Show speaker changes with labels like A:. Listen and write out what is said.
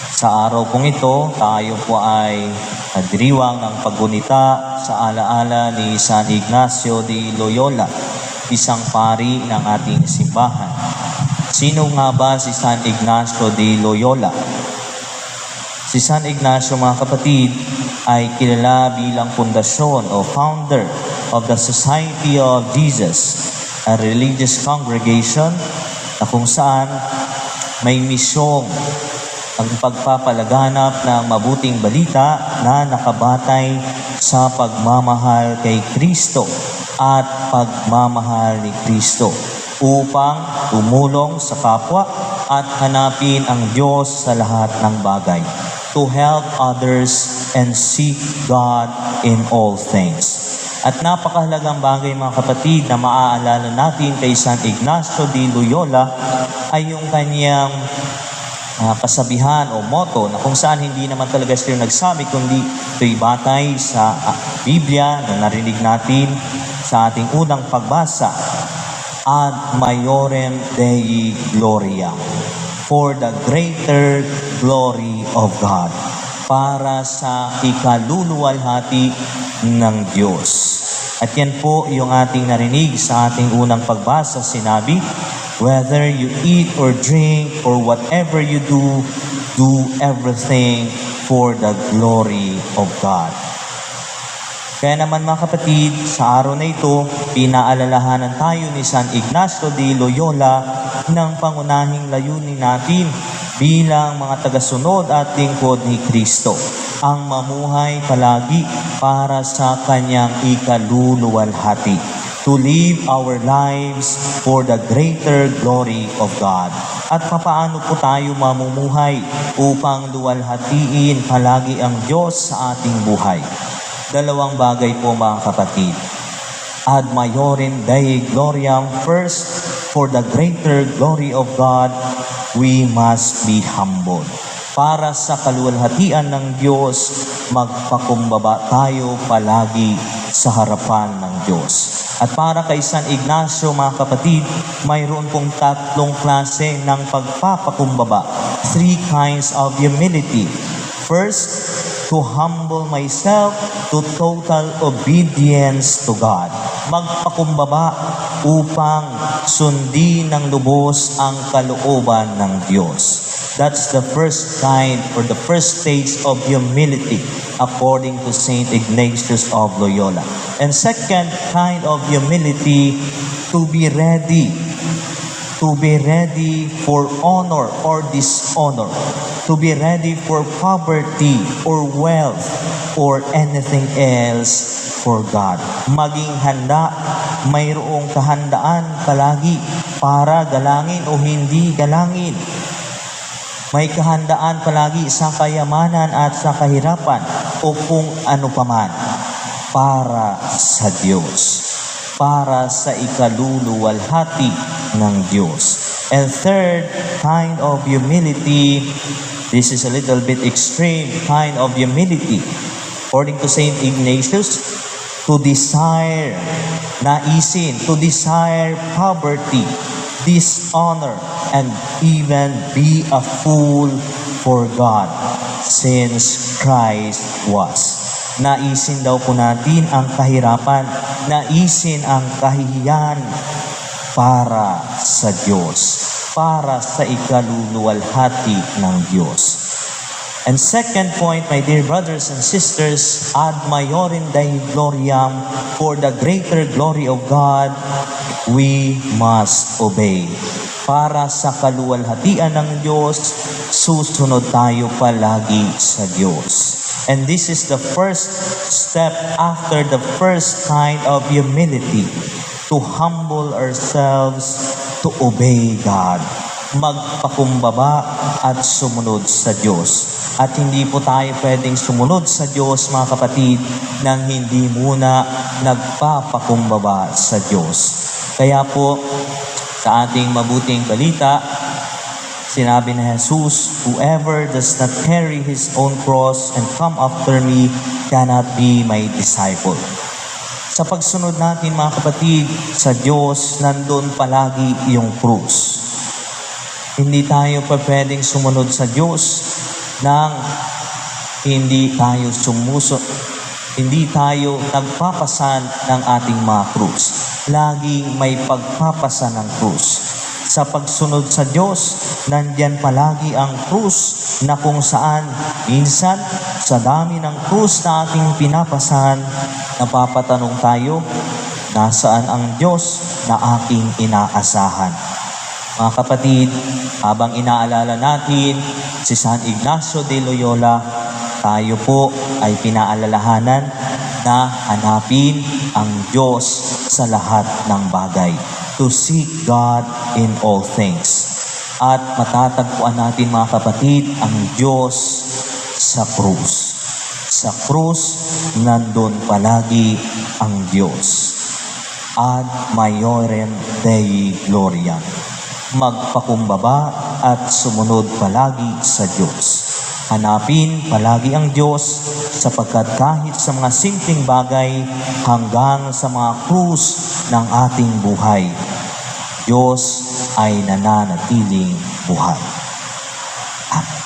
A: Sa araw pong ito, tayo po ay nagdiriwang ng paggunita sa alaala ni San Ignacio de Loyola, isang pari ng ating simbahan. Sino nga ba si San Ignacio de Loyola? Si San Ignacio, mga kapatid, ay kilala bilang pundasyon o founder of the Society of Jesus, a religious congregation na kung saan may misyong ang pagpapalaganap ng mabuting balita na nakabatay sa pagmamahal kay Kristo at pagmamahal ni Kristo upang tumulong sa kapwa at hanapin ang Diyos sa lahat ng bagay, to help others and seek God in all things. At napakahalagang bagay, mga kapatid, na maaalala natin kay San Ignacio de Loyola ay yung kanyang kasabihan o motto na kung saan hindi naman talaga siya nagsabi kundi ito'y batay sa Biblia na narinig natin sa ating unang pagbasa, Ad Maiorem Dei Gloria, for the greater glory of God, para sa ikaluluwalhati ng Diyos. At yan po yung ating narinig sa ating unang pagbasa. Sinabi, whether you eat or drink or whatever you do, do everything for the glory of God. Kaya naman, mga kapatid, sa araw na ito, pinaalalahanan tayo ni San Ignacio de Loyola ng pangunahing layunin natin bilang mga tagasunod at lingkod ni Kristo, ang mamuhay palagi para sa kanyang ikaluluwalhati, to live our lives for the greater glory of God. At papaano po tayo mamumuhay upang luwalhatiin palagi ang Diyos sa ating buhay? Dalawang bagay po, mga kapatid. Ad Maiorem Dei Gloriam, first, for the greater glory of God, we must be humble. Para sa kaluwalhatian ng Diyos, magpakumbaba tayo palagi sa harapan ng Diyos. At para kay San Ignacio, mga kapatid, mayroon pong tatlong klase ng pagpapakumbaba. 3 kinds of humility. First, to humble myself to total obedience to God. Magpakumbaba upang sundin ng lubos ang kalooban ng Diyos. That's the first kind or the first stage of humility according to Saint Ignatius of Loyola. And second kind of humility, to be ready for honor or dishonor, to be ready for poverty or wealth or anything else for God. Maging handa, mayroong kahandaan palagi para galangin o hindi galangin. May kahandaan palagi sa kayamanan at sa kahirapan o kung ano paman para sa Diyos, para sa ikaluluwalhati ng Diyos. And third kind of humility, this is a little bit extreme kind of humility. According to Saint Ignatius, to desire, naisin, to desire poverty, dishonor, and even be a fool for God, since Christ was. Naisin daw po natin ang kahirapan, naisin ang kahihiyan para sa Diyos, para sa ikaluluwalhati ng Diyos. And second point, my dear brothers and sisters, Ad Maiorem Dei Gloriam, for the greater glory of God, we must obey. Para sa kaluwalhatian ng Diyos, susunod tayo palagi sa Diyos. And this is the first step after the first kind of humility, to humble ourselves, to obey God. Magpakumbaba at sumunod sa Diyos. At hindi po tayo pwedeng sumunod sa Diyos, mga kapatid, nang hindi muna nagpapakumbaba sa Diyos. Kaya po, sa ating mabuting balita, sinabi ni Jesus, whoever does not carry his own cross and come after me cannot be my disciple. Sa pagsunod natin, mga kapatid, sa Diyos, nandun palagi yung krus. Hindi tayo pa pwedeng sumunod sa Diyos nang hindi tayo hindi tayo nagpapasan ng ating mga krus. Laging may pagpapasan ng krus. Sa pagsunod sa Diyos, nandyan palagi ang krus na kung saan minsan sa dami ng krus na ating pinapasan, napapatanong tayo, nasaan ang Diyos na aking inaasahan? Mga kapatid, habang inaalala natin si San Ignacio de Loyola, tayo po ay pinaalalahanan na hanapin ang Diyos sa lahat ng bagay. To seek God in all things. At matatagpuan natin mga kapatid ang Diyos sa krus. Sa krus, nandun palagi ang Diyos. Ad maiorem Dei Gloria. Magpakumbaba at sumunod palagi sa Diyos. Hanapin palagi ang Diyos sapagkat kahit sa mga simpleng bagay hanggang sa mga krus ng ating buhay, Diyos ay nananatiling buhay. Amen.